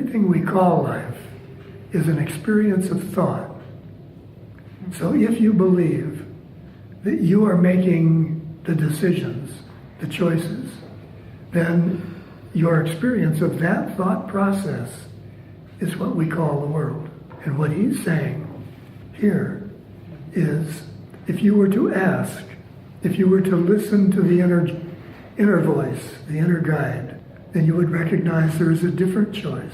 Everything we call life is an experience of thought. So if you believe that you are making the decisions, the choices, then your experience of that thought process is what we call the world. And what he's saying here is, if you were to ask, if you were to listen to the inner voice, the inner guide, then you would recognize there is a different choice.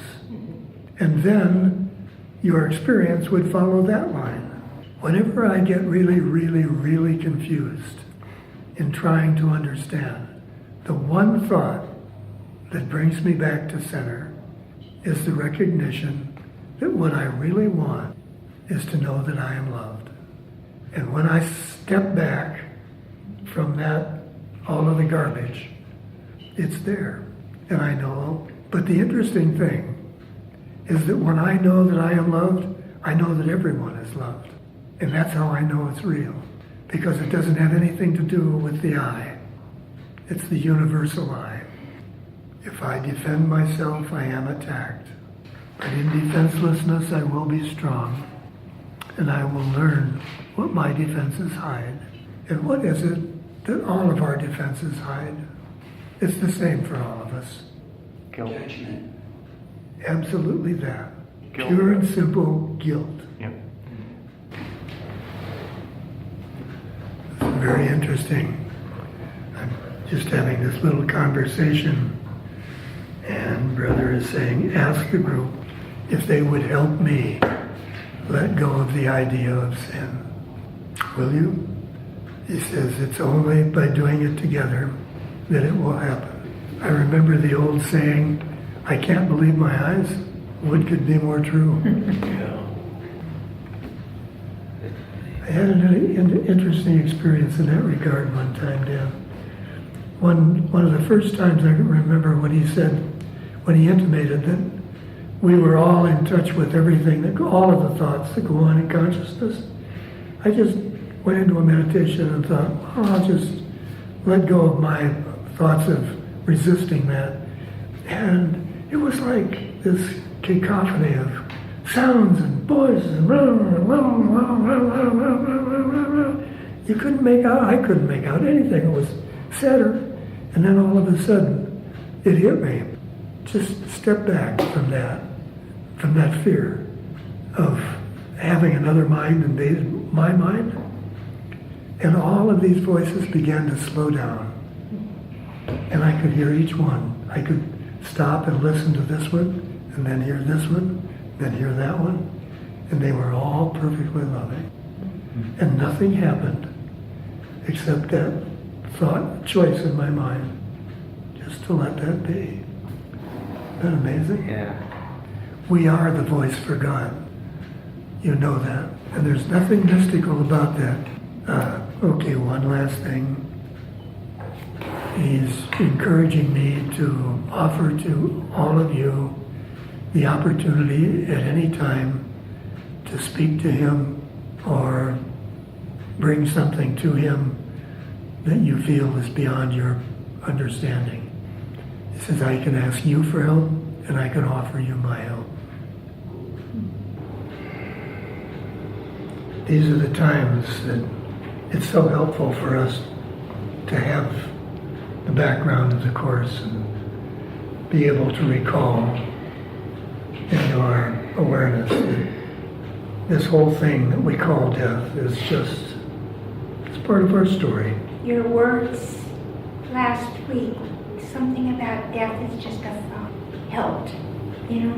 And then your experience would follow that line. Whenever I get really, really, really confused in trying to understand, the one thought that brings me back to center is the recognition that what I really want is to know that I am loved. And when I step back from that, all of the garbage, it's there. And I know. But the interesting thing is that when I know that I am loved, I know that everyone is loved. And that's how I know it's real. Because it doesn't have anything to do with the I. It's the universal I. If I defend myself, I am attacked. But in defenselessness, I will be strong. And I will learn what my defenses hide. And what is it that all of our defenses hide? It's the same for all of us. Guilt. Judgment. Absolutely that. Guilt. Pure and simple guilt. Yep. It's very interesting. I'm just having this little conversation, and Brother is saying, ask the group if they would help me let go of the idea of sin. Will you? He says, it's only by doing it together that it will happen. I remember the old saying, I can't believe my eyes. What could be more true? I had an interesting experience in that regard one time, Dan. One of the first times I can remember when he said, when he intimated that we were all in touch with everything, that all of the thoughts that go on in consciousness. I just went into a meditation and thought, oh, I'll just let go of my thoughts of resisting that. And it was like this cacophony of sounds and voices and you couldn't make out, I couldn't make out anything. It was sadder. And then all of a sudden, it hit me. Just step back from that fear of having another mind invade my mind. And all of these voices began to slow down. And I could hear each one. I could stop and listen to this one, and then hear this one, then hear that one. And they were all perfectly loving. And nothing happened except that thought, choice in my mind, just to let that be. Isn't that amazing? Yeah. We are the voice for God. You know that. And there's nothing mystical about that. Okay, one last thing. He's encouraging me to offer to all of you the opportunity at any time to speak to him or bring something to him that you feel is beyond your understanding. He says, I can ask you for help and I can offer you my help. These are the times that it's so helpful for us to have the background of the Course and be able to recall into our awareness that this whole thing that we call death is just, it's part of our story. Your words last week, something about death is just a thought, helped, you know?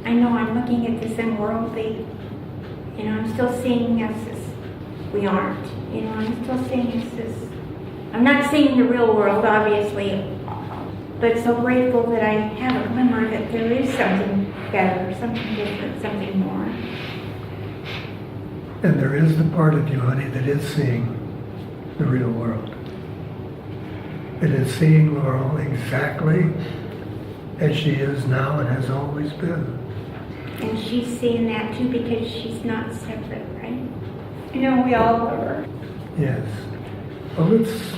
I know I'm looking at this unworldly, you know, I'm still seeing us as we aren't, you know, I'm still seeing us as, I'm not seeing the real world, obviously, but so grateful that I have a glimmer that there is something better, something different, something more. And there is the part of you, honey, that is seeing the real world. It is seeing Laurel exactly as she is now and has always been. And she's seeing that too because she's not separate, right? You know, we all love her. Yes. Well, let's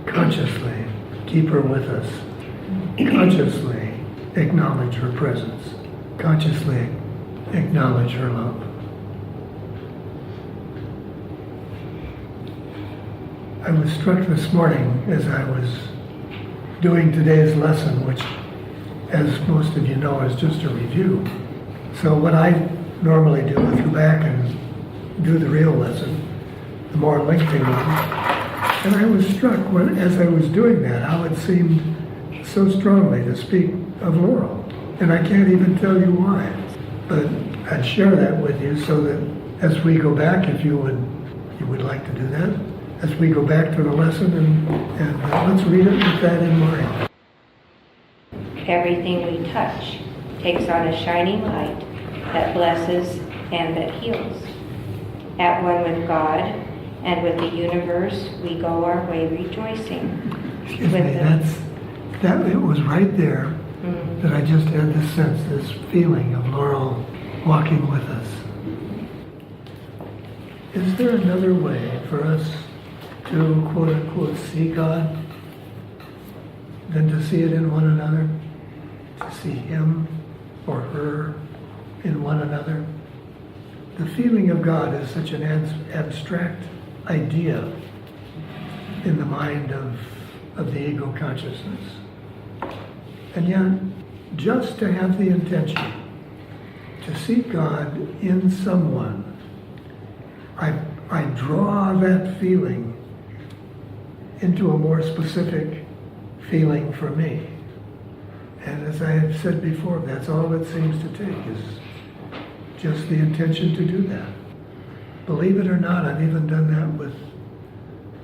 consciously keep her with us. Consciously acknowledge her presence, consciously acknowledge her love. I was struck this morning as I was doing today's lesson, which, as most of you know, is just a review. So what I normally do is go back and do the real lesson, the more lengthy one. And I was struck as I was doing that, how it seemed so strongly to speak of Laurel. And I can't even tell you why. But I'd share that with you so that as we go back, if you would like to do that, as we go back to the lesson, and let's read it with that in mind. Everything we touch takes on a shining light that blesses and that heals. At one with God and with the universe, we go our way rejoicing. Excuse me, it was right there that I just had this sense, this feeling of Laurel walking with us. Is there another way for us to, quote unquote, see God than to see it in one another? To see Him or her in one another? The feeling of God is such an abstract idea in the mind of the ego consciousness. And yet, just to have the intention to see God in someone, I draw that feeling into a more specific feeling for me. And as I have said before, that's all it seems to take, is just the intention to do that. Believe it or not, I've even done that with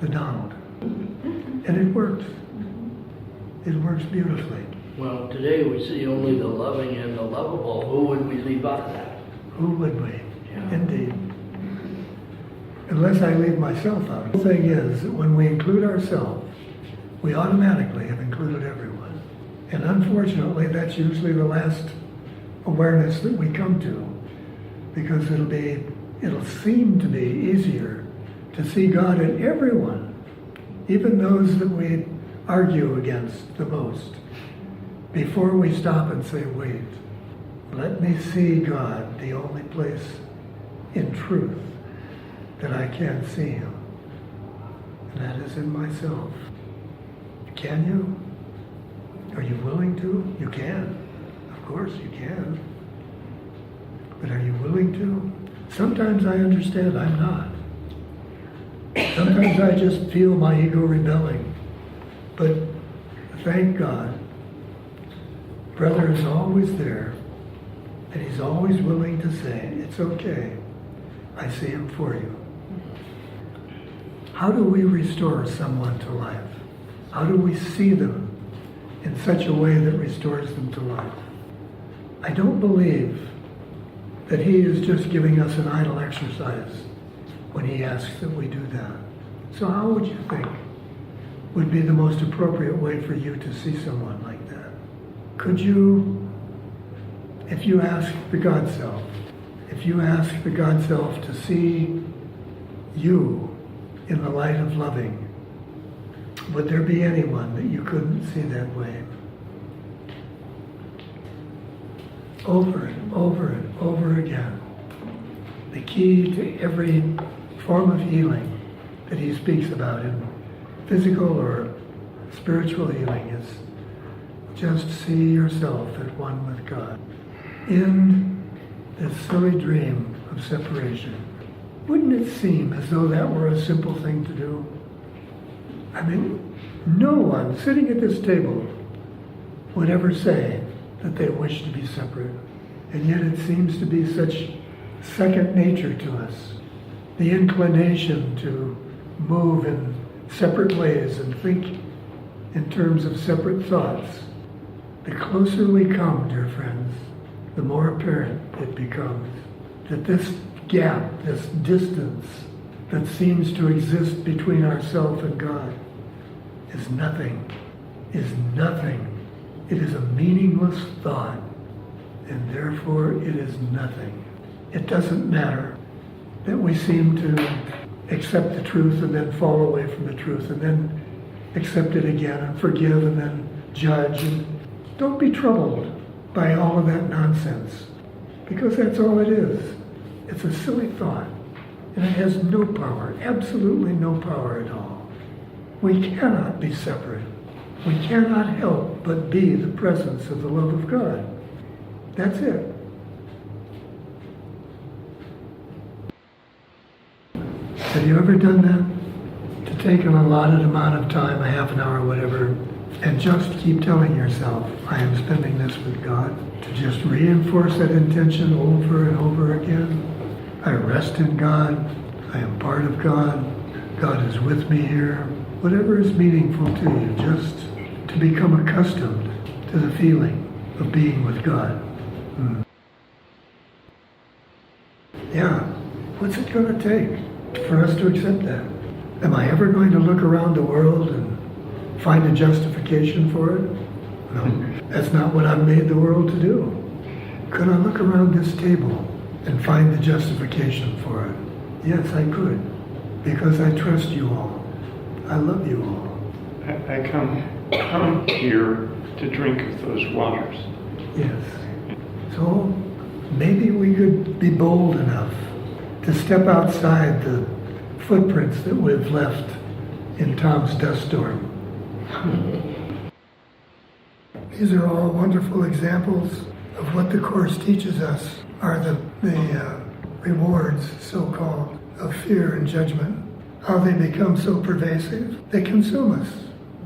the Donald. And it works. It works beautifully. Well, today we see only the loving and the lovable. Who would we leave out of that? Who would we? Yeah. Indeed. Unless I leave myself out. The thing is that when we include ourselves, we automatically have included everyone. And unfortunately, that's usually the last awareness that we come to, because it'll seem to be easier to see God in everyone, even those that we argue against the most, before we stop and say, wait, let me see God, the only place in truth that I can see Him. And that is in myself. Can you? Are you willing to? You can. Of course you can. But are you willing to? Sometimes I understand I'm not. Sometimes I just feel my ego rebelling. But thank God, Brother is always there, and he's always willing to say, it's okay, I see Him for you. How do we restore someone to life? How do we see them in such a way that restores them to life? I don't believe that He is just giving us an idle exercise when He asks that we do that. So how would you think would be the most appropriate way for you to see someone like that? Could you, if you ask the God Self, to see you in the light of loving, would there be anyone that you couldn't see that way? Over and over and over again. The key to every form of healing that he speaks about in physical or spiritual healing is just see yourself at one with God. In this silly dream of separation, wouldn't it seem as though that were a simple thing to do? I mean, no one sitting at this table would ever say that they wish to be separate. And yet it seems to be such second nature to us. The inclination to move in separate ways and think in terms of separate thoughts. The closer we come, dear friends, the more apparent it becomes that this gap, this distance that seems to exist between ourselves and God is nothing. It is a meaningless thought, and therefore it is nothing. It doesn't matter that we seem to accept the truth and then fall away from the truth and then accept it again and forgive and then judge. And don't be troubled by all of that nonsense. Because that's all it is. It's a silly thought. And it has no power, absolutely no power at all. We cannot be separate. We cannot help but be the presence of the love of God. That's it. Have you ever done that? To take an allotted amount of time, a half an hour, whatever, and just keep telling yourself, I am spending this with God. To just reinforce that intention over and over again. I rest in God. I am part of God. God is with me here. Whatever is meaningful to you, just to become accustomed to the feeling of being with God. Yeah, what's it going to take for us to accept that? Am I ever going to look around the world and find a justification for it? No, that's not what I've made the world to do. Could I look around this table and find the justification for it? Yes, I could, because I trust you all. I love you all. I come here to drink of those waters. Yes. So maybe we could be bold enough to step outside the footprints that we've left in Tom's dust storm. These are all wonderful examples of what the Course teaches us are the rewards, so-called, of fear and judgment. How they become so pervasive. They consume us,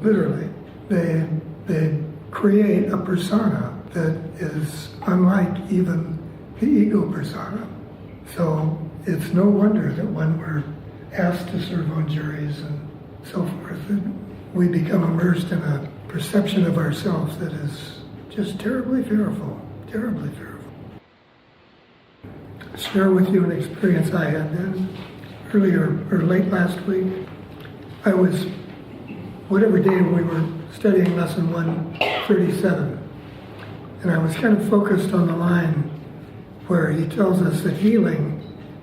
literally. They create a persona that is unlike even the ego persona. So it's no wonder that when we're asked to serve on juries and so forth, that we become immersed in a perception of ourselves that is just terribly fearful, terribly fearful. Share with you an experience I had then, earlier or late last week. I was, whatever day we were studying lesson 137, and I was kind of focused on the line where he tells us that healing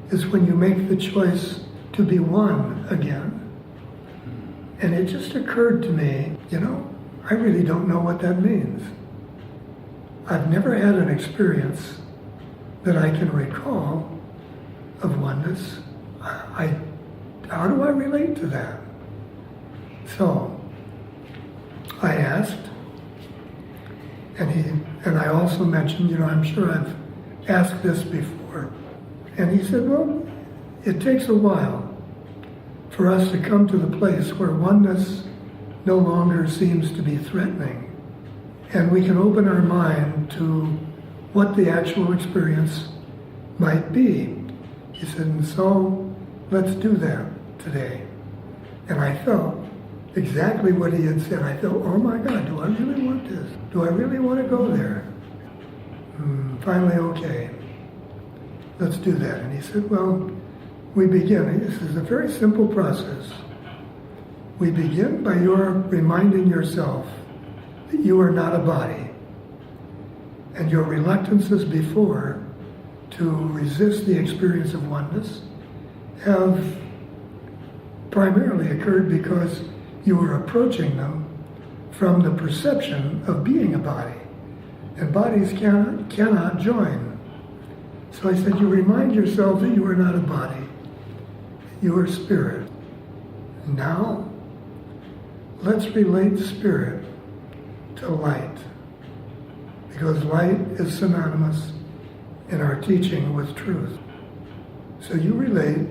is when you make the choice to be one again. And it just occurred to me, I really don't know what that means. I've never had an experience that I can recall of oneness. How do I relate to that? So I asked, and I also mentioned, I'm sure I've asked this before. And he said, well, it takes a while for us to come to the place where oneness no longer seems to be threatening. And we can open our mind to what the actual experience might be. He said, and so let's do that today. And I felt exactly what he had said. I felt, oh my God, do I really want this? Do I really want to go there? Finally, okay, let's do that. And he said, well, we begin. This is a very simple process. We begin by your reminding yourself that you are not a body. And your reluctances before to resist the experience of oneness have primarily occurred because you were approaching them from the perception of being a body. And bodies cannot join. So I said, you remind yourself that you are not a body. You are spirit. Now, let's relate spirit to light. Because light is synonymous in our teaching with truth. So you relate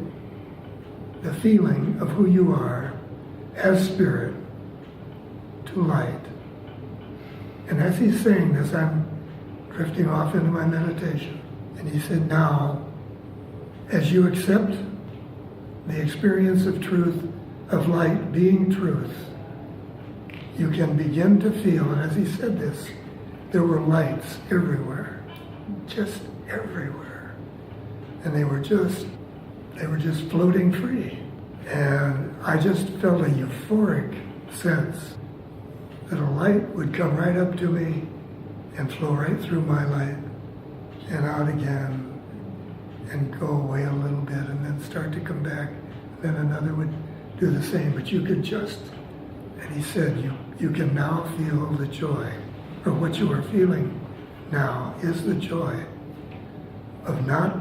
the feeling of who you are as spirit to light. And as he's saying this, I'm drifting off into my meditation. And he said, now, as you accept the experience of truth, of light being truth, you can begin to feel, and as he said this, there were lights everywhere, just everywhere. And they were just floating free. And I just felt a euphoric sense that a light would come right up to me and flow right through my light and out again and go away a little bit and then start to come back. Then another would do the same, but you could just, and he said, you can now feel the joy, or what you are feeling now is the joy of not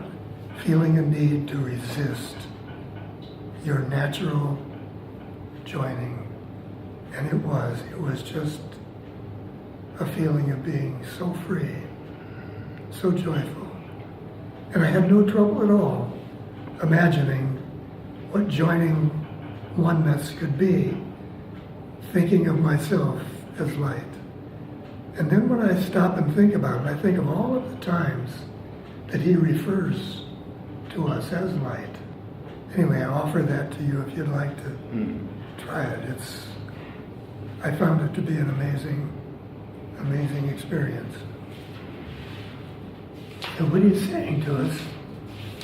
feeling a need to resist your natural joining. And it was just a feeling of being so free, so joyful. And I had no trouble at all imagining what joining oneness could be, thinking of myself as light. And then when I stop and think about it, I think of all of the times that he refers to us as light. Anyway, I offer that to you if you'd like to try it. I found it to be an amazing experience. And what he's saying to us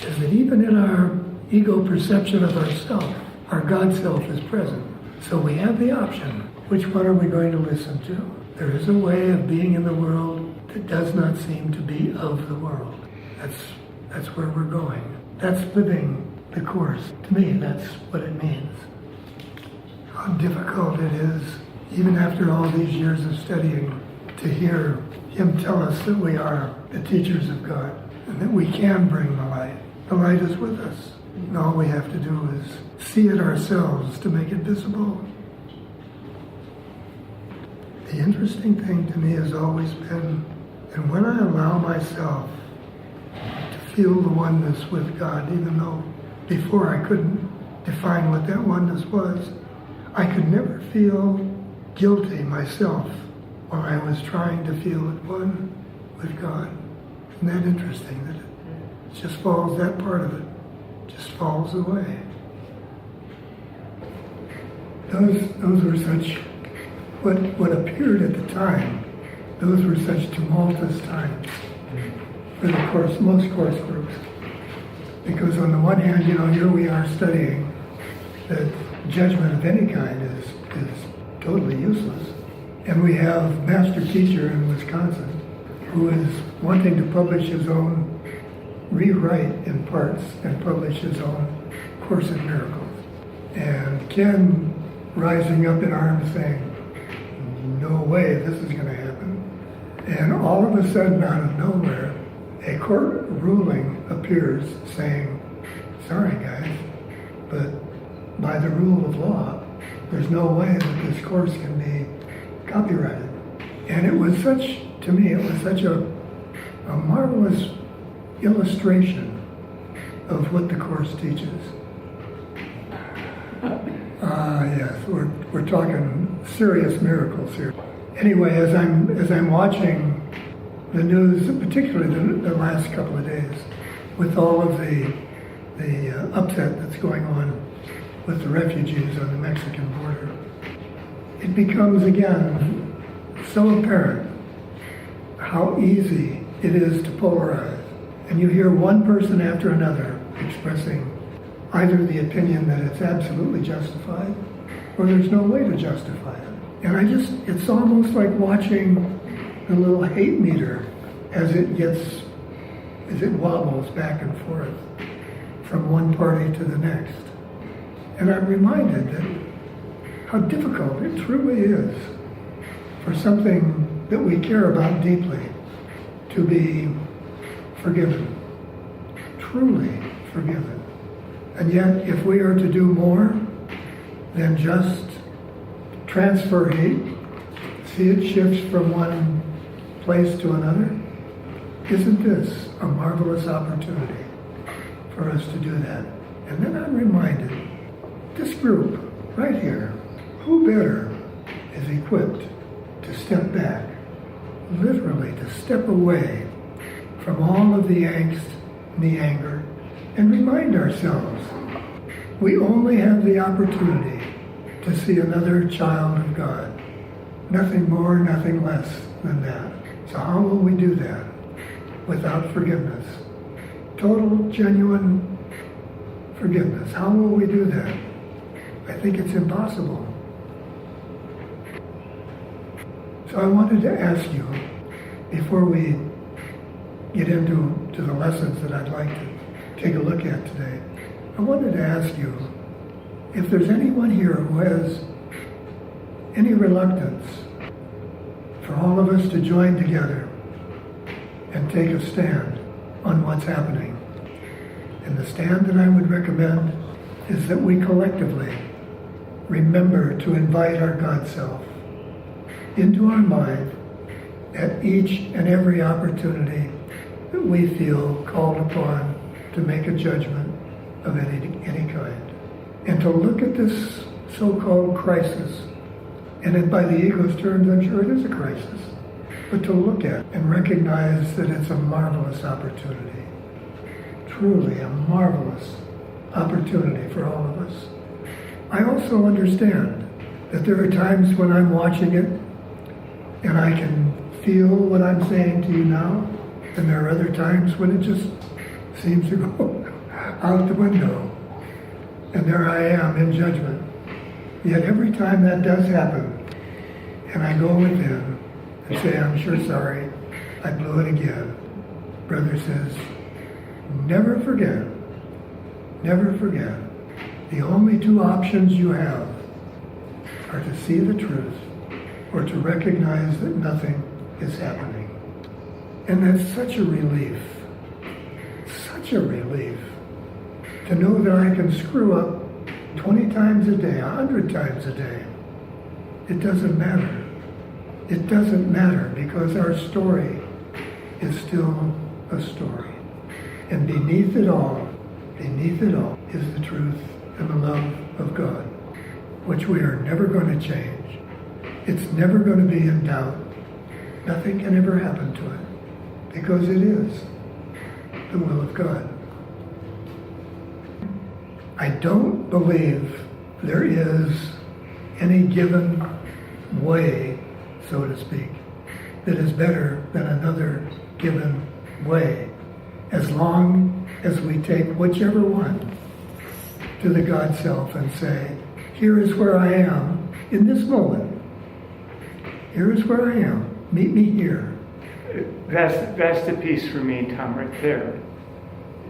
is that even in our ego perception of ourself, our God self is present. So we have the option. Which one are we going to listen to? There is a way of being in the world that does not seem to be of the world. That's where we're going. That's living the Course. To me, that's what it means. How difficult it is, even after all these years of studying, to hear him tell us that we are the teachers of God and that we can bring the light. The light is with us. And all we have to do is see it ourselves to make it visible. The interesting thing to me has always been, and when I allow myself to feel the oneness with God, even though before I couldn't define what that oneness was, I could never feel guilty myself when I was trying to feel at one with God. Isn't that interesting that it just falls, that part of it just falls away. Those were such, what appeared at the time, those were such tumultuous times for the course, most course groups. Because on the one hand, here we are studying that judgment of any kind is totally useless. And we have master teacher in Wisconsin who is wanting to publish his own, rewrite in parts and publish his own Course in Miracles. And Ken rising up in arms saying, no way this is going to happen. And all of a sudden, out of nowhere, a court ruling appears saying, sorry guys, but by the rule of law, there's no way that this course can be copyrighted. And it was such, to me, it was such a marvelous illustration of what the Course teaches. Yes, we're talking serious miracles here. Anyway, as I'm watching the news, particularly the last couple of days, with all of the upset that's going on with the refugees on the Mexican border, it becomes again so apparent how easy it is to polarize. And you hear one person after another expressing either the opinion that it's absolutely justified or there's no way to justify it. And it's almost like watching the little hate meter as it wobbles back and forth from one party to the next. And I'm reminded that how difficult it truly is for something that we care about deeply to be forgiven, truly forgiven. And yet, if we are to do more than just transfer hate, see it shifts from one place to another, isn't this a marvelous opportunity for us to do that? And then I'm reminded, this group right here, who better is equipped to step back, literally to step away from all of the angst and the anger, and remind ourselves we only have the opportunity to see another child of God. Nothing more, nothing less than that. So how will we do that without forgiveness? Total, genuine forgiveness. How will we do that? I think it's impossible. So I wanted to ask you, before we get into the lessons that I'd like to take a look at today, I wanted to ask you if there's anyone here who has any reluctance for all of us to join together and take a stand on what's happening. And the stand that I would recommend is that we collectively remember to invite our God self into our mind at each and every opportunity that we feel called upon to make a judgment of any kind. And to look at this so-called crisis, and then by the ego's terms, I'm sure it is a crisis, but to look at and recognize that it's a marvelous opportunity, truly a marvelous opportunity for all of us. I also understand that there are times when I'm watching it and I can feel what I'm saying to you now, and there are other times when it just seems to go out the window, and there I am in judgment. Yet every time that does happen, and I go within and say, I'm sure sorry, I blew it again, Brother says, never forget, never forget. The only two options you have are to see the truth or to recognize that nothing is happening. And that's such a relief to know that I can screw up 20 times a day, 100 times a day. It doesn't matter. It doesn't matter because our story is still a story. And beneath it all is the truth and the love of God, which we are never going to change. It's never going to be in doubt. Nothing can ever happen to it because it is the will of God. I don't believe there is any given way, so to speak, that is better than another given way, as long as we take whichever one to the God self and say, here is where I am in this moment. Here is where I am. Meet me here. That's the piece for me, Tom, right there,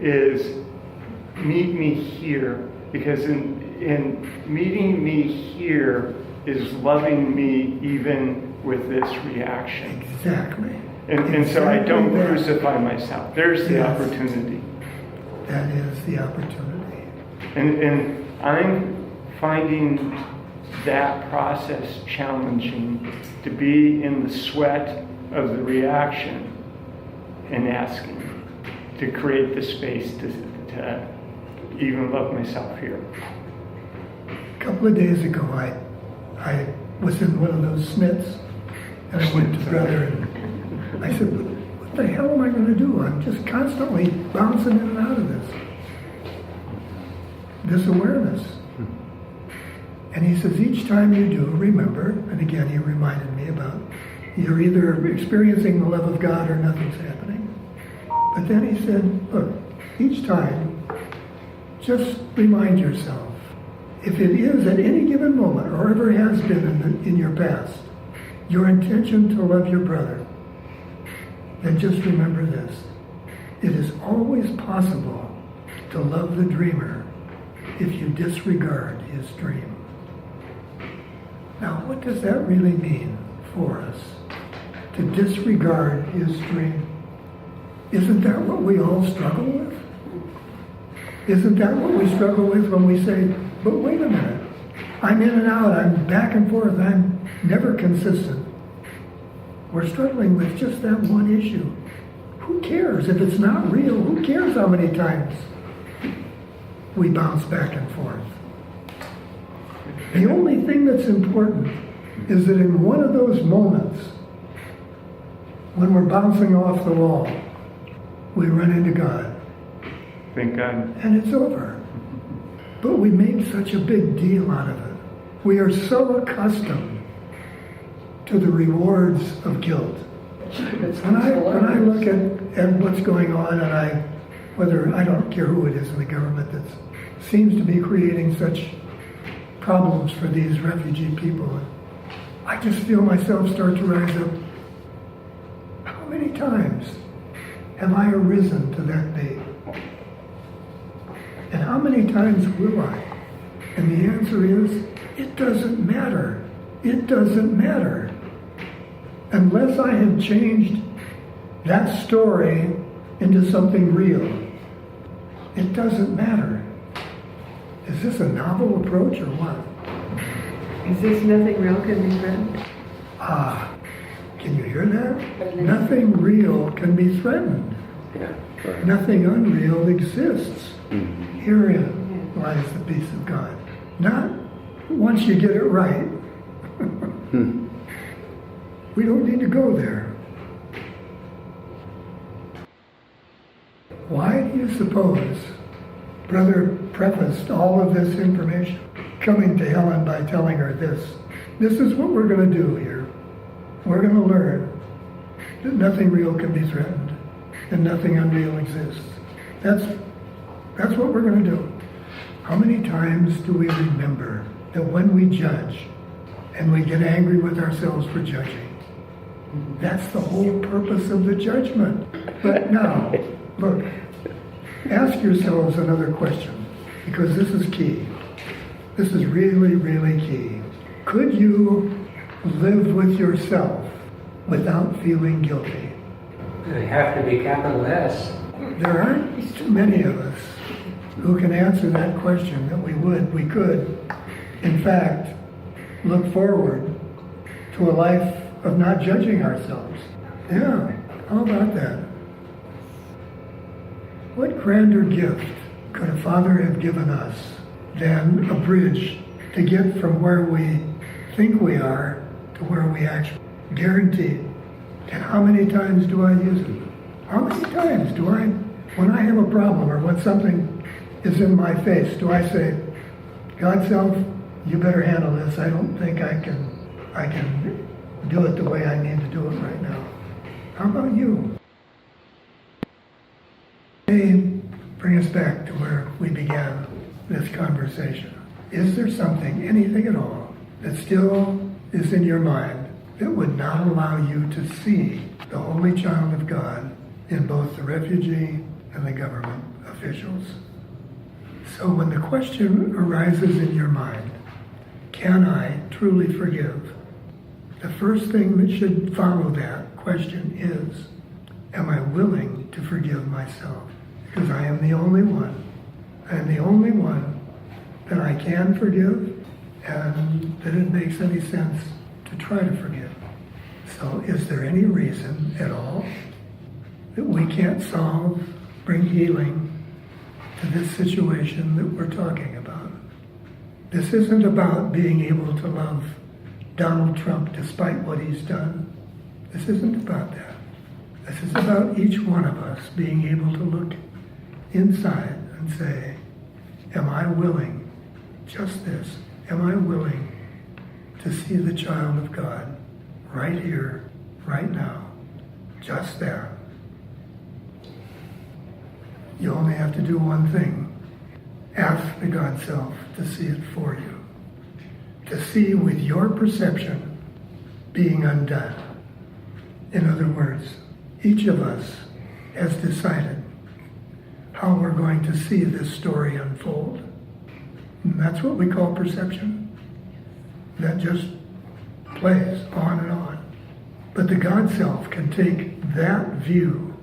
is meet me here, because in meeting me here is loving me even with this reaction. Exactly. And so I don't that. crucify myself. There's the Yes. opportunity. That is the opportunity. And I'm finding that process challenging, to be in the sweat of the reaction and asking to create the space to even love myself here. A couple of days ago, I was in one of those snits, and I went to Brother, and I said, what the hell am I going to do? I'm just constantly bouncing in and out of this awareness. And he says, each time you do, remember, and again he reminded me about, you're either experiencing the love of God or nothing's happening. But then he said, look, each time, just remind yourself, if it is at any given moment, or ever has been in your past, your intention to love your brother, then just remember this. It is always possible to love the dreamer if you disregard his dream. Now, what does that really mean for us? To disregard his dream? Isn't that what we all struggle with? Isn't that what we struggle with when we say, but wait a minute, I'm in and out, I'm back and forth, I'm never consistent. We're struggling with just that one issue. Who cares if it's not real? Who cares how many times we bounce back and forth? The only thing that's important is that in one of those moments, when we're bouncing off the wall, we run into God. Thank God. And it's over. But we make such a big deal out of it. We are so accustomed to the rewards of guilt. When I look at what's going on, and I don't care who it is in the government that seems to be creating such problems for these refugee people, I just feel myself start to rise up. How many times have I arisen to that bait? And how many times will I? And the answer is, it doesn't matter. It doesn't matter. Unless I have changed that story into something real. It doesn't matter. Is this a novel approach or what? Is this nothing real can be threatened? Ah, can you hear that? Nothing real can be threatened. Yeah, right. Nothing unreal exists. Mhm. Herein lies the peace of God. Not once you get it right. We don't need to go there. Why do you suppose Brother prefaced all of this information, coming to Helen by telling her this? This is what we're going to do here. We're going to learn that nothing real can be threatened and nothing unreal exists. That's what we're going to do. How many times do we remember that when we judge and we get angry with ourselves for judging, that's the whole purpose of the judgment. But now, look, ask yourselves another question, because this is key. This is really, really key. Could you live with yourself without feeling guilty? They have to be capital S. There aren't too many of us who can answer that question that we could, in fact, look forward to a life of not judging ourselves. Yeah, how about that? What grander gift could a father have given us than a bridge to get from where we think we are to where we actually guaranteed? And how many times do I use it? How many times do I, when I have a problem or when something is in my face, do I say, God self, you better handle this. I don't think I can do it the way I need to do it right now. How about you? May bring us back to where we began this conversation. Is there something, anything at all, that still is in your mind that would not allow you to see the Holy Child of God in both the refugee and the government officials? So when the question arises in your mind, can I truly forgive? The first thing that should follow that question is, am I willing to forgive myself? Because I am the only one. I am the only one that I can forgive and that it makes any sense to try to forgive. So is there any reason at all that we can't solve, bring healing to this situation that we're talking about? This isn't about being able to love Donald Trump despite what he's done. This isn't about that. This is about each one of us being able to look inside and say, am I willing, just this, am I willing to see the child of God right here, right now, just that? You only have to do one thing. Ask the God self to see it for you. To see with your perception being undone. In other words, each of us has decided how we're going to see this story unfold. And that's what we call perception. That just plays on and on. But the God self can take that view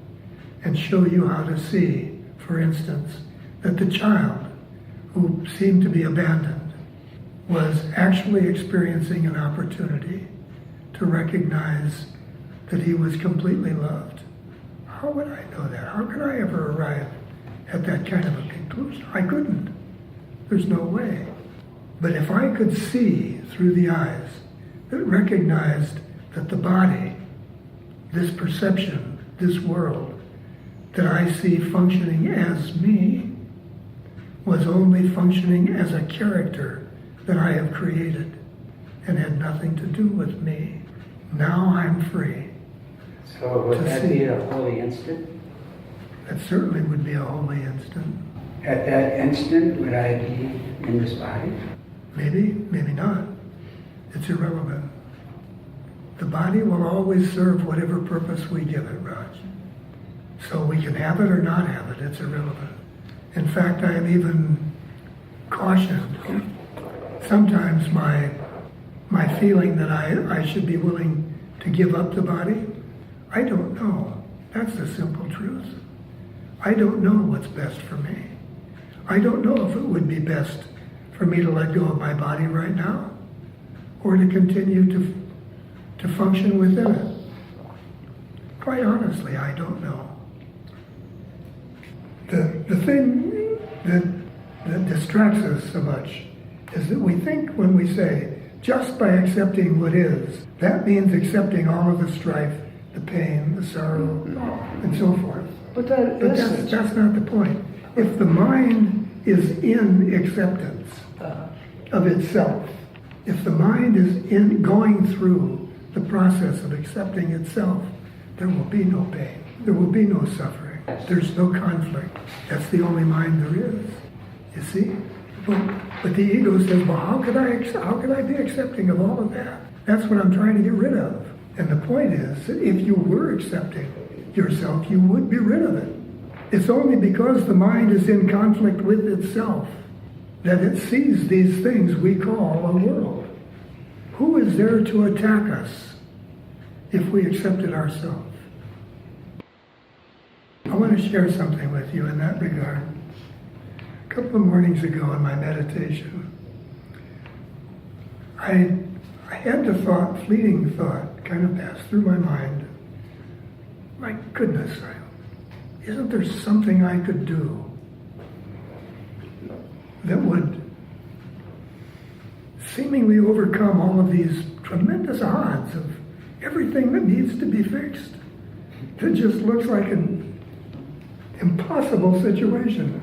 and show you how to see, for instance, that the child who seemed to be abandoned was actually experiencing an opportunity to recognize that he was completely loved. How would I know that? How could I ever arrive at that kind of a conclusion? I couldn't. There's no way. But if I could see through the eyes that recognized that the body, this perception, this world that I see functioning as me, was only functioning as a character that I have created and had nothing to do with me. Now I'm free. So would that be a holy instant? That certainly would be a holy instant. At that instant, would I be in this body? Maybe, maybe not. It's irrelevant. The body will always serve whatever purpose we give it, Raj. So we can have it or not have it, it's irrelevant. In fact, I am even cautioned. Sometimes my feeling that I should be willing to give up the body, I don't know. That's the simple truth. I don't know what's best for me. I don't know if it would be best for me to let go of my body right now or to continue to function within it. Quite honestly, I don't know. The thing that distracts us so much is that we think when we say, just by accepting what is, that means accepting all of the strife, the pain, the sorrow, and so forth. But That's not the point. If the mind is in acceptance of itself, if the mind is in going through the process of accepting itself, there will be no pain. There will be no suffering. There's no conflict. That's the only mind there is. You see? But the ego says, well, how could I be accepting of all of that? That's what I'm trying to get rid of. And the point is that if you were accepting yourself, you would be rid of it. It's only because the mind is in conflict with itself that it sees these things we call a world. Who is there to attack us if we accepted ourselves? I want to share something with you in that regard. A couple of mornings ago in my meditation, I had the thought, fleeting thought, kind of pass through my mind. My goodness, isn't there something I could do that would seemingly overcome all of these tremendous odds of everything that needs to be fixed? That just looks like an impossible situation.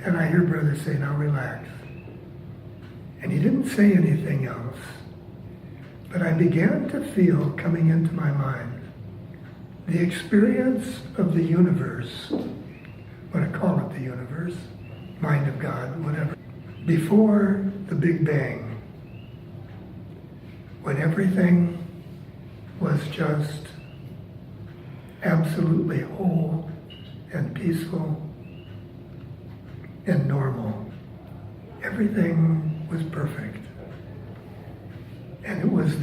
And I hear Brother say, now relax. And he didn't say anything else. But I began to feel coming into my mind the experience of the universe, what I call it the universe, mind of God, whatever, before the Big Bang, when everything was just absolutely whole and peaceful and normal. Everything was perfect. And it was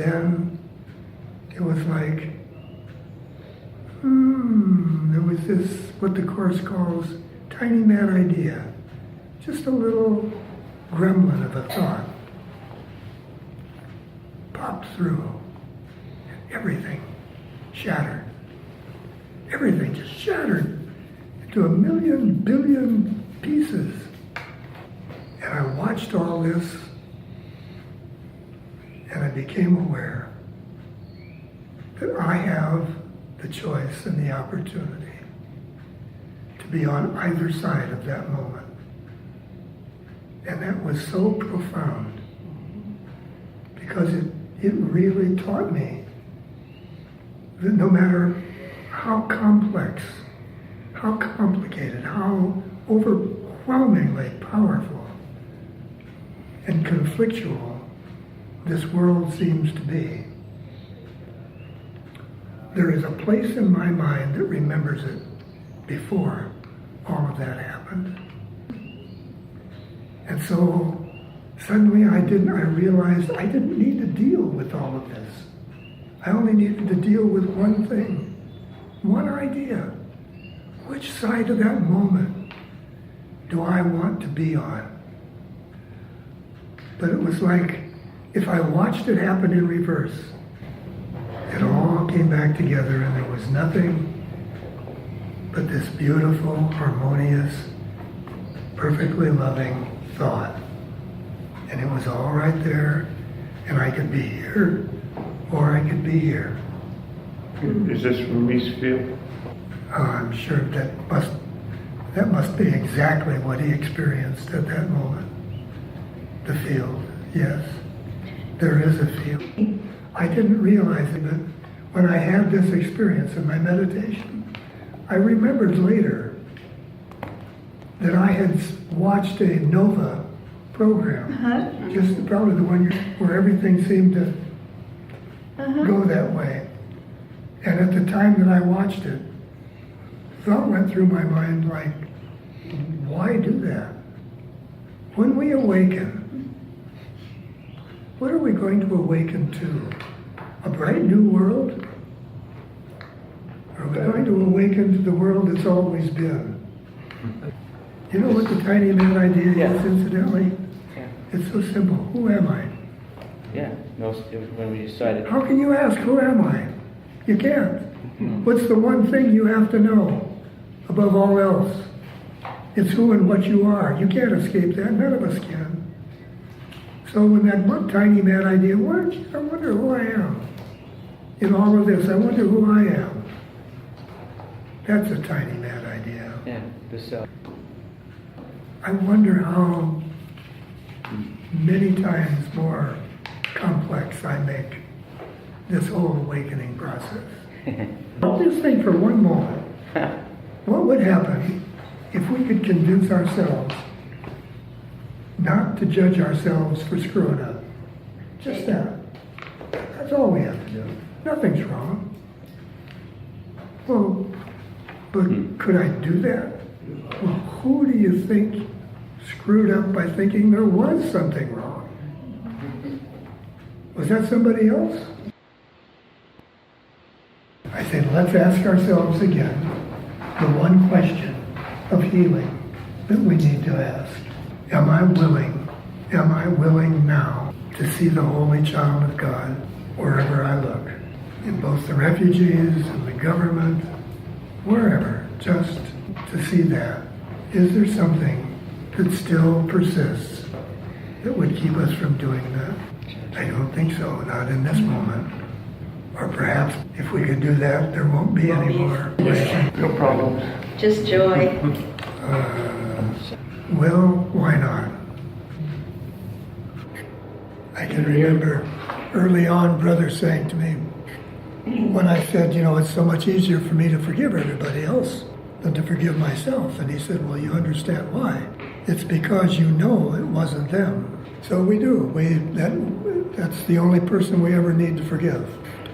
like, there was this, what the Course calls, tiny mad idea. Just a little gremlin of a thought popped through. And everything shattered. Everything just shattered into a million, billion pieces. And I watched all this, and I became aware that I have the choice and the opportunity to be on either side of that moment. And that was so profound because it really taught me that no matter how complex, how complicated, how overwhelmingly powerful and conflictual this world seems to be, there is a place in my mind that remembers it before all of that happened. And so suddenly I realized I didn't need to deal with all of this. I only needed to deal with one thing, one idea. Which side of that moment do I want to be on? But it was like if I watched it happen in reverse, it all came back together and there was nothing but this beautiful, harmonious, perfectly loving thought. And it was all right there, and I could be here or I could be here. Is this release field? I'm sure that must be exactly what he experienced at that moment. The field, yes. There is a field. I didn't realize it, but when I had this experience in my meditation, I remembered later that I had watched a Nova program, just probably the one where everything seemed to go that way. And at the time that I watched it, thought went through my mind like, why do that? When we awaken, what are we going to awaken to? A bright new world? Are we going to awaken to the world that's always been? You know what the tiny man idea is, incidentally? Yeah. It's so simple. Who am I? Yeah. When we decided. How can you ask, who am I? You can't. What's the one thing you have to know above all else? It's who and what you are. You can't escape that. None of us can. So when that one tiny man idea, I wonder who I am. In all of this, I wonder who I am. That's a tiny mad idea. Yeah. The self. I wonder how many times more complex I make this whole awakening process. Just think for one moment, what would happen if we could convince ourselves not to judge ourselves for screwing up? Just that. That's all we have to do. Nothing's wrong. Well, but could I do that? Well, who do you think screwed up by thinking there was something wrong? Was that somebody else? I said, let's ask ourselves again the one question of healing that we need to ask. Am I willing now to see the Holy Child of God wherever I look? In both the refugees and the government, wherever, just to see that. Is there something that still persists that would keep us from doing that? I don't think so, not in this moment. Or perhaps if we could do that, there won't be any more. No problems. Just joy. Well, why not? I can remember early on Brother saying to me, when I said, it's so much easier for me to forgive everybody else than to forgive myself. And he said, well, you understand why. It's because you know it wasn't them. So we do. That's the only person we ever need to forgive,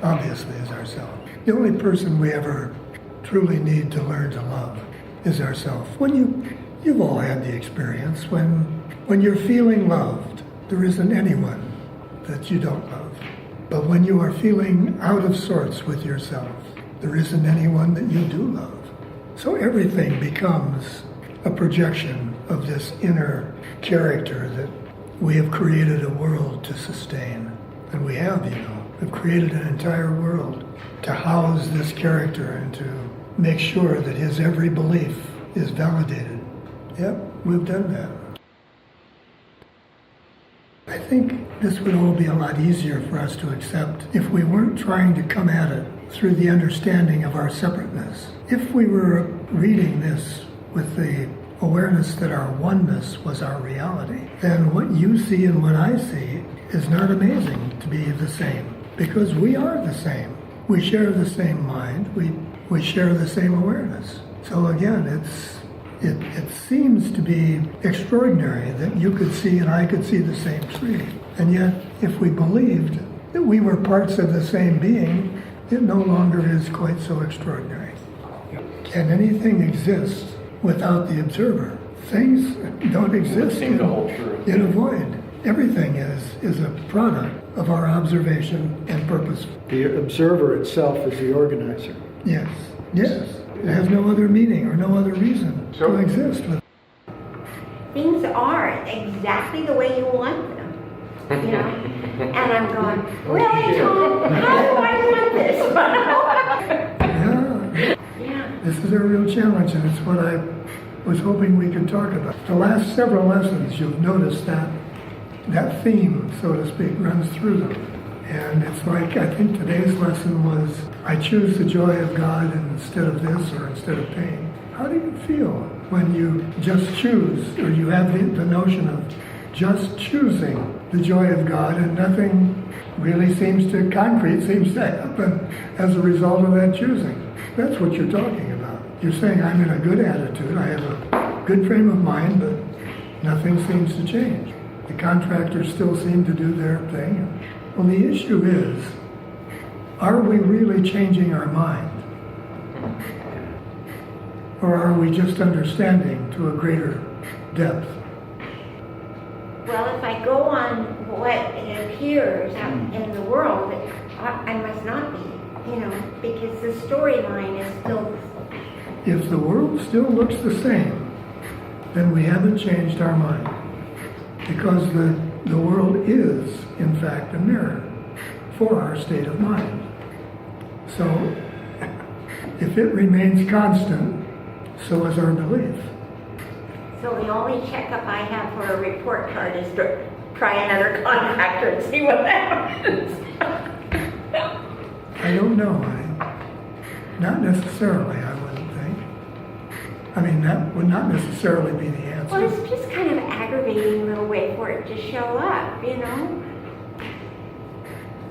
obviously, is ourselves. The only person we ever truly need to learn to love is ourselves. You've all had the experience when you're feeling loved, there isn't anyone that you don't love. But when you are feeling out of sorts with yourself, there isn't anyone that you do love. So everything becomes a projection of this inner character that we have created a world to sustain. And we have, we've created an entire world to house this character and to make sure that his every belief is validated. Yep, we've done that. I think this would all be a lot easier for us to accept if we weren't trying to come at it through the understanding of our separateness. If we were reading this with the awareness that our oneness was our reality, then what you see and what I see is not amazing to be the same, because we are the same. We share the same mind. We share the same awareness. So again, it seems to be extraordinary that you could see and I could see the same tree. And yet, if we believed that we were parts of the same being, it no longer is quite so extraordinary. Can anything exist without the observer? Things don't exist in a void. Everything is a product of our observation and purpose. The observer itself is the organizer. Yes. It has no other meaning or no other reason to exist. Things are exactly the way you want them, And I'm going, really, Tom? How do I want this? Yeah. This is a real challenge, and it's what I was hoping we could talk about. The last several lessons, you've noticed that theme, so to speak, runs through them. And it's like, I think today's lesson was, I choose the joy of God instead of this or instead of pain. How do you feel when you just choose, or you have the notion of just choosing the joy of God and nothing really concrete seems to happen as a result of that choosing? That's what you're talking about. You're saying, I'm in a good attitude, I have a good frame of mind, but nothing seems to change. The contractors still seem to do their thing. Well, the issue is, are we really changing our mind? Or are we just understanding to a greater depth? Well, if I go on what it appears out in the world, I must not be. you know, because the storyline is still, If the world still looks the same, then we haven't changed our mind. Because the world is, in fact, a mirror for our state of mind. So, if it remains constant, so is our belief. so the only checkup I have for a report card is to try another contractor and see what happens. I don't know, not necessarily, I wouldn't think. I mean, that would not necessarily be the Well, answer. it's just kind of aggravating little way for it to show up, you know?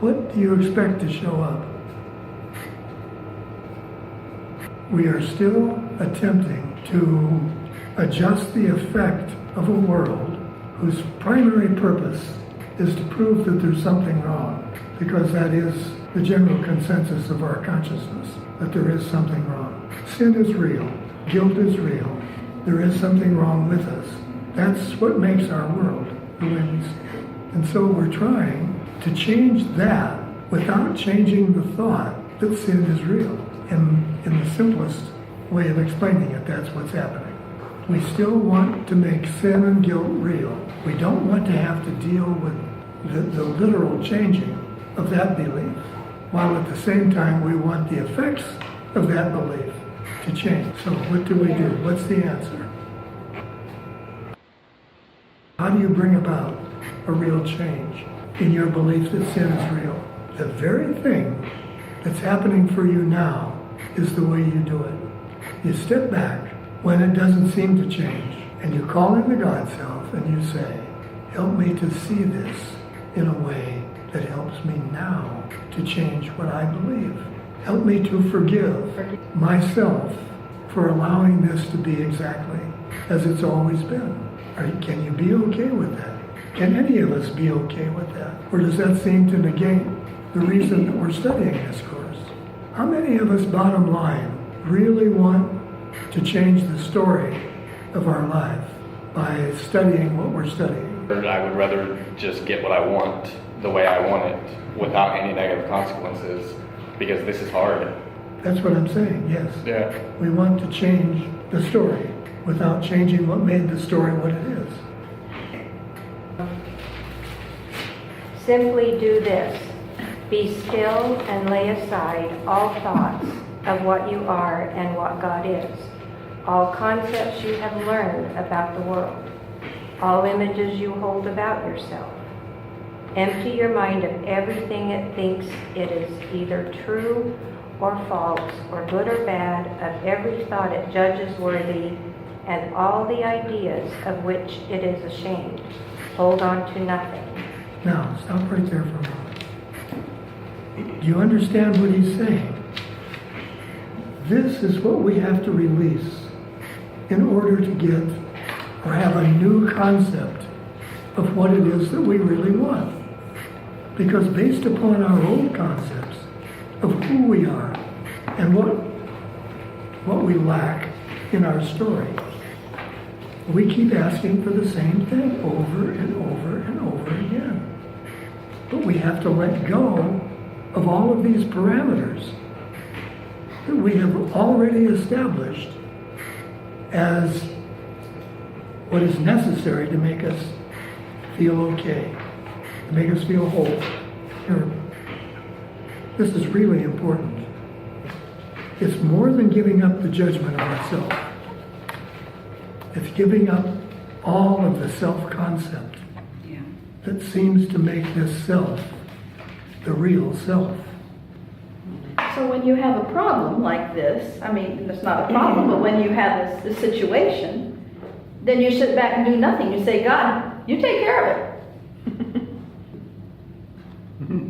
What do you expect to show up? We are still attempting to adjust the effect of a world whose primary purpose is to prove that there's something wrong, because that is the general consensus of our consciousness, that there is something wrong. Sin is real. Guilt is real. There is something wrong with us. That's what makes our world the way we see it. And so we're trying to change that without changing the thought that sin is real. And in the simplest way of explaining it, that's what's happening. We still want to make sin and guilt real. We don't want to have to deal with the literal changing of that belief, while at the same time we want the effects of that belief to change. So what do we do? What's the answer? How do you bring about a real change in your belief that sin is real? The very thing that's happening for you now is the way you do it. You step back when it doesn't seem to change, and you call in the God self and you say, help me to see this in a way that helps me now to change what I believe. Help me to forgive myself for allowing this to be exactly as it's always been. Can you be okay with that? Can any of us be okay with that? Or does that seem to negate the reason that we're studying this course? How many of us, bottom line, really want to change the story of our life by studying what we're studying? I would rather just get what I want the way I want it without any negative consequences, because this is hard. That's what I'm saying, yes. Yeah. We want to change the story without changing what made the story what it is. Simply do this. Be still and lay aside all thoughts of what you are and what God is, all concepts you have learned about the world, all images you hold about yourself. Empty your mind of everything it thinks it is either true or false, or good or bad, of every thought it judges worthy, and all the ideas of which it is ashamed. Hold on to nothing. Now, stop right there for a moment. Do you understand what he's saying? This is what we have to release in order to get or have a new concept of what it is that we really want. Because based upon our old concepts of who we are and what we lack in our story, we keep asking for the same thing over and over and over again. But we have to let go of all of these parameters that we have already established as what is necessary to make us feel okay, to make us feel whole. Here, this is really important. It's more than giving up the judgment of ourselves. It's giving up all of the self-concept that seems to make this self the real self. So when you have a problem like this, I mean, it's not a problem, but when you have this situation, then you sit back and do nothing. You say, God, you take care of it.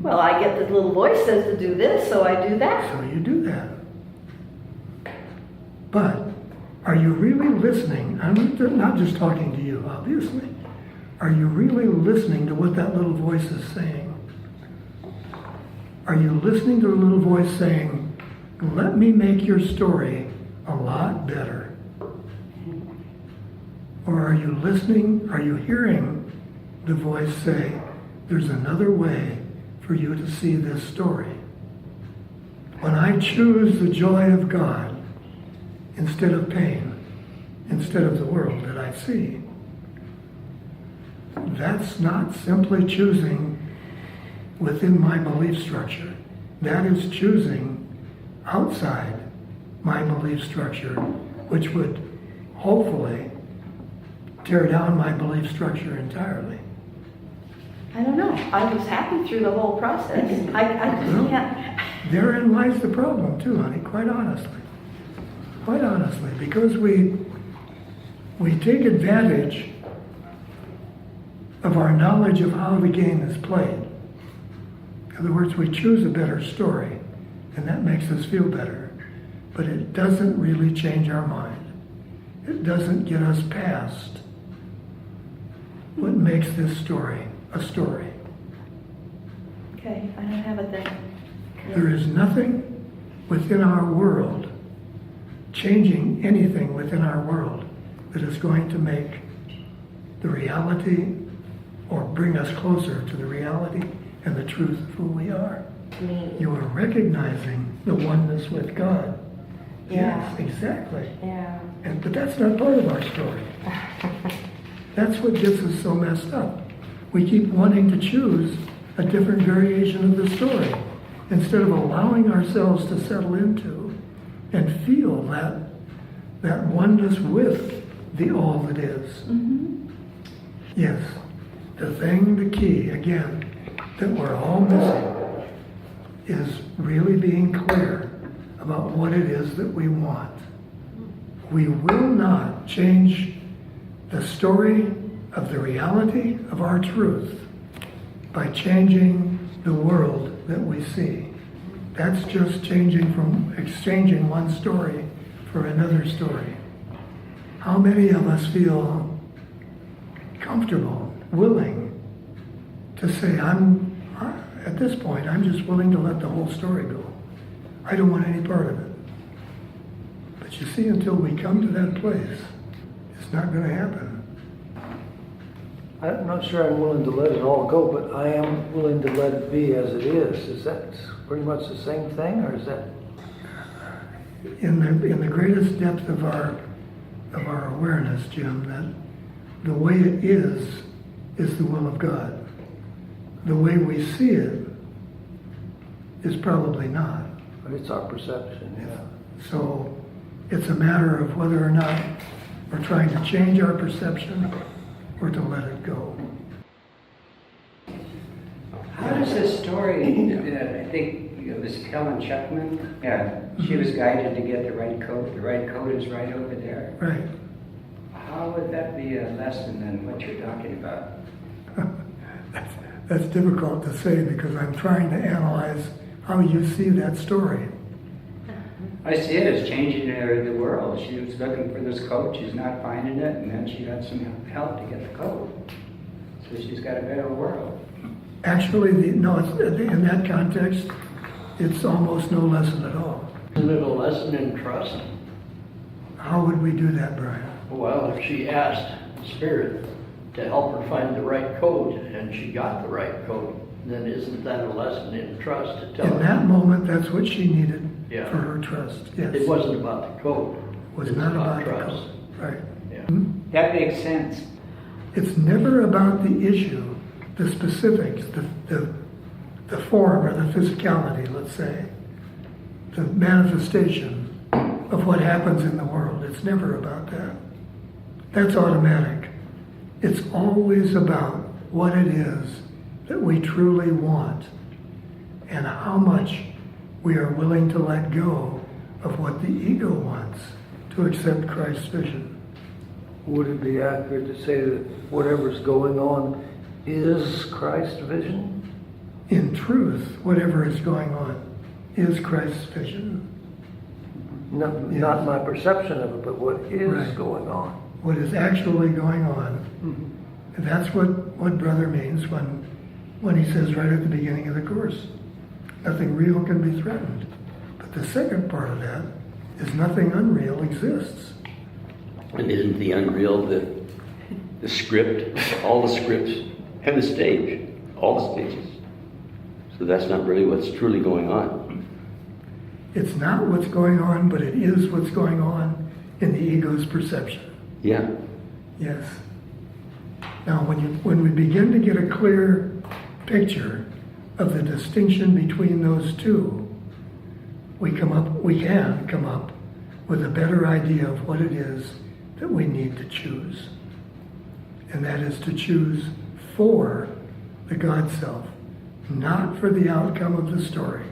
Well, I get this little voice says to do this, so I do that. So you do that. But are you really listening? I'm not just talking to you, obviously. Are you really listening to what that little voice is saying? Are you listening to the little voice saying, let me make your story a lot better? Or are you listening, are you hearing the voice say, there's another way for you to see this story? When I choose the joy of God instead of pain, instead of the world that I see, that's not simply choosing within my belief structure. That is choosing outside my belief structure, which would hopefully tear down my belief structure entirely. I don't know. I was happy through the whole process. I just can't. Therein lies the problem too, honey, quite honestly. Quite honestly, because we take advantage of our knowledge of how the game is played. In other words, we choose a better story, and that makes us feel better. But it doesn't really change our mind. It doesn't get us past what makes this story a story. Okay, I don't have a thing. There is nothing within our world, changing anything within our world, that is going to make the reality or bring us closer to the reality and the truth of who we are. You are recognizing the oneness with God. Yeah. Yes, exactly. Yeah. But that's not part of our story. That's what gets us so messed up. We keep wanting to choose a different variation of the story instead of allowing ourselves to settle into and feel that oneness with the all that is. Mm-hmm. Yes, the key, again, that we're all missing is really being clear about what it is that we want. We will not change the story of the reality of our truth by changing the world that we see. That's just exchanging one story for another story. How many of us feel comfortable, willing to say, at this point, I'm just willing to let the whole story go. I don't want any part of it. But you see, until we come to that place, it's not going to happen. I'm not sure I'm willing to let it all go, but I am willing to let it be as it is. Is that pretty much the same thing, or is that? In the greatest depth of our awareness, Jim, that the way it is the will of God. The way we see it is probably not. But it's our perception, yeah. So it's a matter of whether or not we're trying to change our perception or to let it go. How does this story, I think it was Helen Chuckman, yeah, she was guided to get the right coat. The right coat is right over there. Right. How would that be a lesson in what you're talking about? That's difficult to say because I'm trying to analyze how you see that story. I see it as changing the world. She was looking for this coat, she's not finding it, and then she got some help to get the coat. So she's got a better world. Actually, in that context, it's almost no lesson at all. Isn't it a lesson in trust? How would we do that, Brian? Well, if she asked Spirit to help her find the right coat and she got the right coat, then isn't that a lesson in trust to tell In her? that moment, that's what she needed Yeah. for her trust. Yes. It wasn't about the coat. It was not about the coat. Right. Yeah. That makes sense. It's never about the issue, the specifics, the form or the physicality, let's say, the manifestation of what happens in the world. It's never about that. That's automatic. It's always about what it is that we truly want and how much we are willing to let go of what the ego wants to accept Christ's vision. Would it be accurate to say that whatever's going on is Christ's vision? In truth, whatever is going on is Christ's vision. Not my perception of it, but what is Right. going on. What is actually going on. And that's what Brother means when he says right at the beginning of the course, nothing real can be threatened. But the second part of that is nothing unreal exists. And isn't the unreal the script, all the scripts, and the stage, all the stages? So that's not really what's truly going on. It's not what's going on, but it is what's going on in the ego's perception. Yeah. Yes. Now, when we begin to get a clear picture of the distinction between those two, we can come up with a better idea of what it is that we need to choose. And that is to choose for the God self, not for the outcome of the story,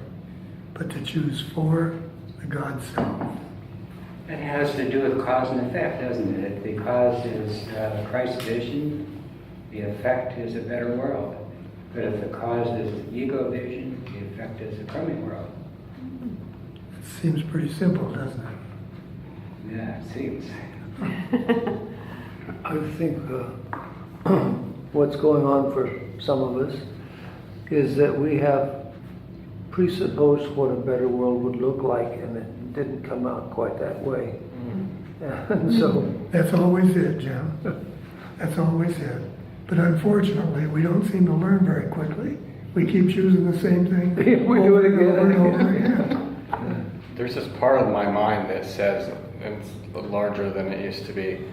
but to choose for the God self. It has to do with cause and effect, doesn't it? The cause is Christ's vision, the effect is a better world. But if the cause is the ego vision, the effect is a crummy world. It seems pretty simple, doesn't it? Yeah, it seems. I think what's going on for some of us is that we have presupposed what a better world would look like, and it didn't come out quite that way. And so That's always it, Jim. That's always it. But unfortunately, we don't seem to learn very quickly. We keep choosing the same thing. We do it again over and over and again. There's this part of my mind that says, and it's larger than it used to be,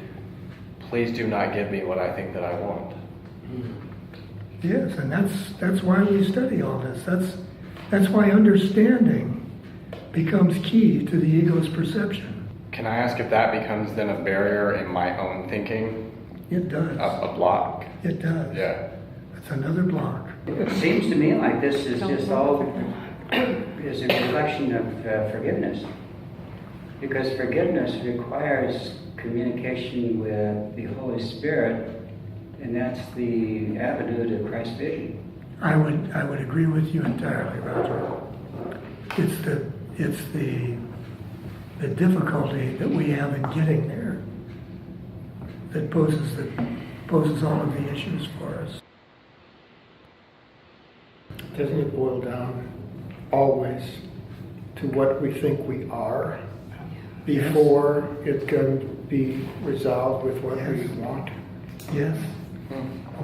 please do not give me what I think that I want. Yes, and that's why we study all this. That's why understanding becomes key to the ego's perception. Can I ask if that becomes then a barrier in my own thinking? It does. A block? It does. Yeah. It's another block. It seems to me like this is just all is a reflection of forgiveness. Because forgiveness requires communication with the Holy Spirit, and that's the avenue to Christ's vision. I would agree with you entirely, Roger. It's the difficulty that we have in getting there that poses all of the issues for us. Doesn't it boil down always to what we think we are before it can be resolved with what we want? Yes.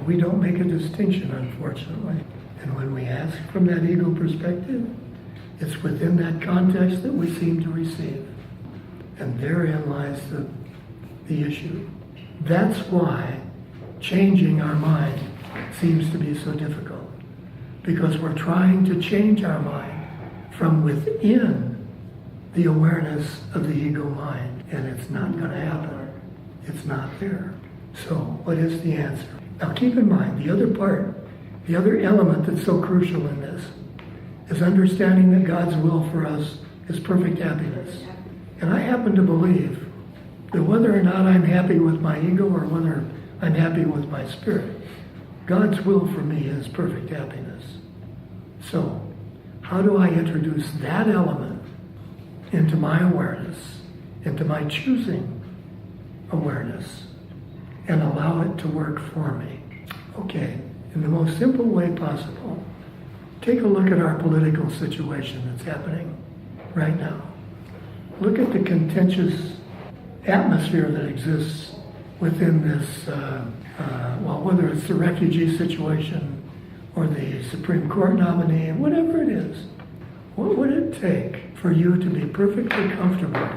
We don't make a distinction, unfortunately. And when we ask from that ego perspective, it's within that context that we seem to receive. And therein lies the issue. That's why changing our mind seems to be so difficult. Because we're trying to change our mind from within the awareness of the ego mind. And it's not going to happen. It's not there. So what is the answer? Now keep in mind, the other part, the other element that's so crucial in this is understanding that God's will for us is perfect happiness. And I happen to believe that whether or not I'm happy with my ego or whether I'm happy with my spirit, God's will for me is perfect happiness. So, how do I introduce that element into my awareness, into my choosing awareness, and allow it to work for me? Okay, in the most simple way possible, take a look at our political situation that's happening right now. Look at the contentious atmosphere that exists within this, whether it's the refugee situation or the Supreme Court nominee, whatever it is. What would it take for you to be perfectly comfortable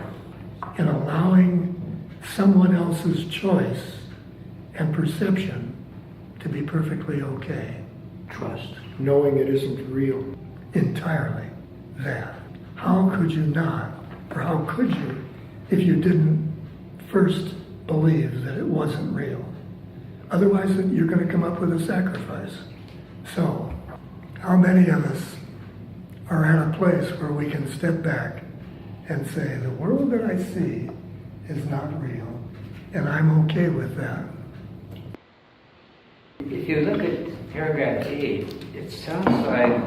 in allowing someone else's choice and perception to be perfectly okay? trust. Knowing it isn't real. Entirely that. How could you not, or how could you, if you didn't first believe that it wasn't real? Otherwise, you're going to come up with a sacrifice. So, how many of us are at a place where we can step back and say, the world that I see is not real, and I'm okay with that? If you look at paragraph 8, it sounds like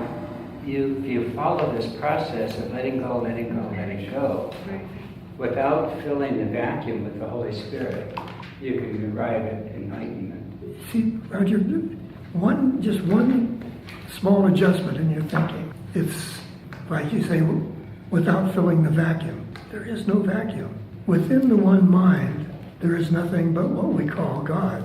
if you follow this process of letting go, letting go, letting go, without filling the vacuum with the Holy Spirit, you can arrive at enlightenment. See, Roger, just one small adjustment in your thinking. It's like you say, without filling the vacuum. There is no vacuum. Within the one mind, there is nothing but what we call God.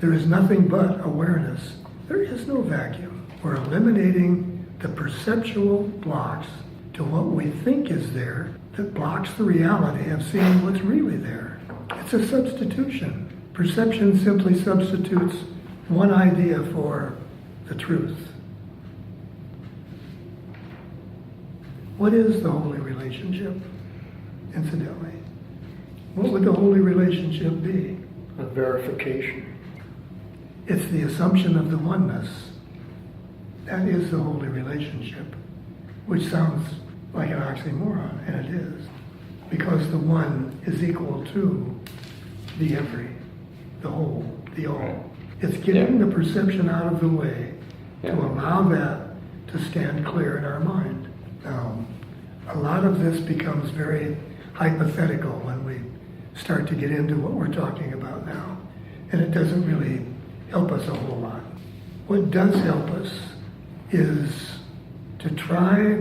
There is nothing but awareness. There is no vacuum. We're eliminating the perceptual blocks to what we think is there that blocks the reality of seeing what's really there. It's a substitution. Perception simply substitutes one idea for the truth. What is the holy relationship, incidentally? What would the holy relationship be? A verification. It's the assumption of the oneness. That is the holy relationship, which sounds like an oxymoron, and it is, because the one is equal to the every, the whole, the all. It's getting the perception out of the way to allow that to stand clear in our mind. Now, a lot of this becomes very hypothetical when we start to get into what we're talking about now, and it doesn't really help us a whole lot. What does help us is to try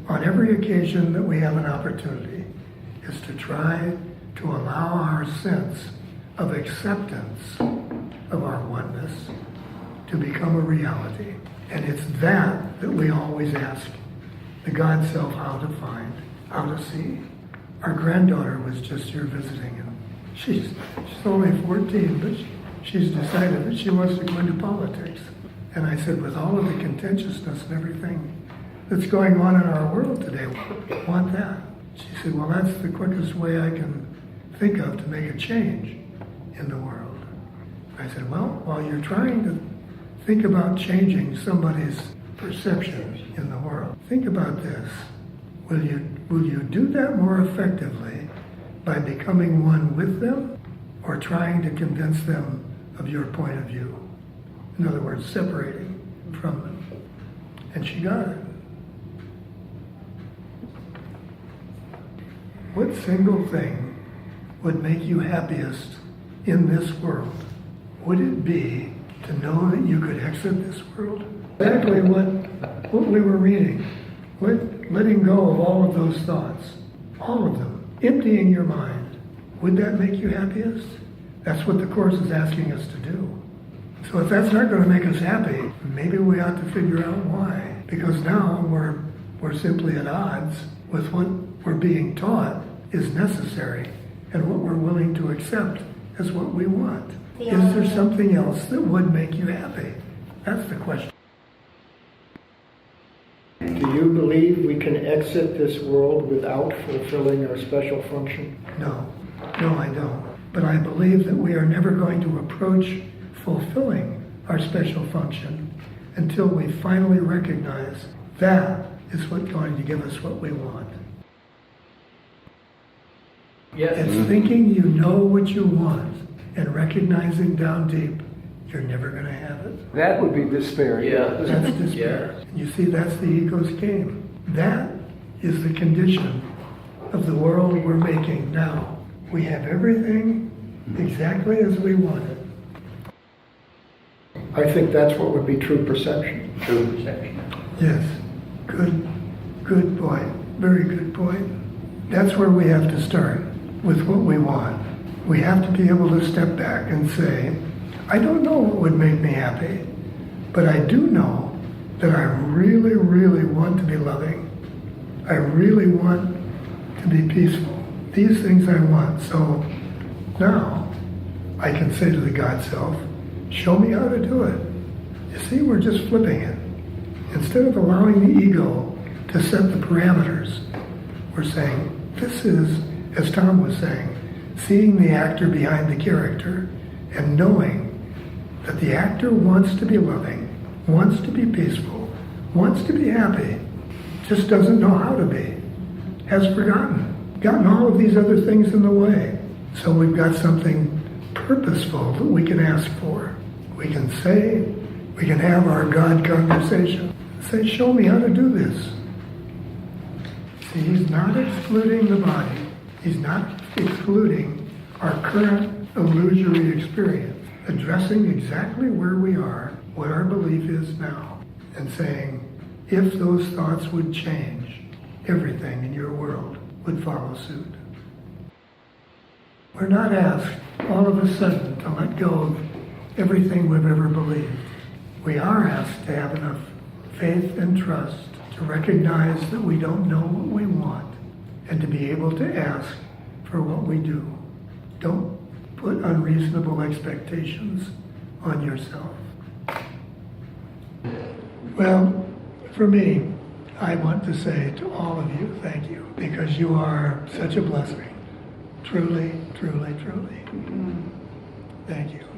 on every occasion that we have an opportunity, is to try to allow our sense of acceptance of our oneness to become a reality. And it's that we always ask the God Self how to find, how to see. Our granddaughter was just here visiting, and she's only 14, but she's decided that she wants to go into politics. And I said, with all of the contentiousness and everything that's going on in our world today, we want that. She said, well, that's the quickest way I can think of to make a change in the world. I said, well, while you're trying to think about changing somebody's perception in the world, think about this. Will you do that more effectively by becoming one with them or trying to convince them of your point of view? In other words, separating from them. And she got it. What single thing would make you happiest in this world? Would it be to know that you could exit this world? Exactly what we were reading. Letting go of all of those thoughts. All of them. Emptying your mind. Would that make you happiest? That's what the Course is asking us to do. So if that's not going to make us happy, maybe we ought to figure out why. Because now we're simply at odds with what we're being taught is necessary and what we're willing to accept as what we want. Is there something else that would make you happy? That's the question. Do you believe we can exit this world without fulfilling our special function? No, I don't. But I believe that we are never going to approach fulfilling our special function until we finally recognize that is what's going to give us what we want. Yes. It's thinking you know what you want and recognizing down deep you're never going to have it. That would be despair. Yeah. That's despair. You see, that's the ego's game. That is the condition of the world we're making now. We have everything exactly as we want it. I think that's what would be true perception. True perception. Yes. Good point. Very good point. That's where we have to start, with what we want. We have to be able to step back and say, I don't know what would make me happy, but I do know that I really, really want to be loving. I really want to be peaceful. These things I want. So now I can say to the God Self, show me how to do it. You see, we're just flipping it. Instead of allowing the ego to set the parameters, we're saying, this is, as Tom was saying, seeing the actor behind the character and knowing that the actor wants to be loving, wants to be peaceful, wants to be happy, just doesn't know how to be, has gotten all of these other things in the way. So we've got something purposeful that we can ask for. We can say, we can have our God conversation. Say, show me how to do this. See, he's not excluding the body. He's not excluding our current illusory experience. Addressing exactly where we are, what our belief is now, and saying, if those thoughts would change, everything in your world would follow suit. We're not asked all of a sudden to let go of everything we've ever believed. We are asked to have enough faith and trust to recognize that we don't know what we want, and to be able to ask for what we do. Don't put unreasonable expectations on yourself. Well, for me, I want to say to all of you, thank you, because you are such a blessing. Truly, truly, truly. Thank you.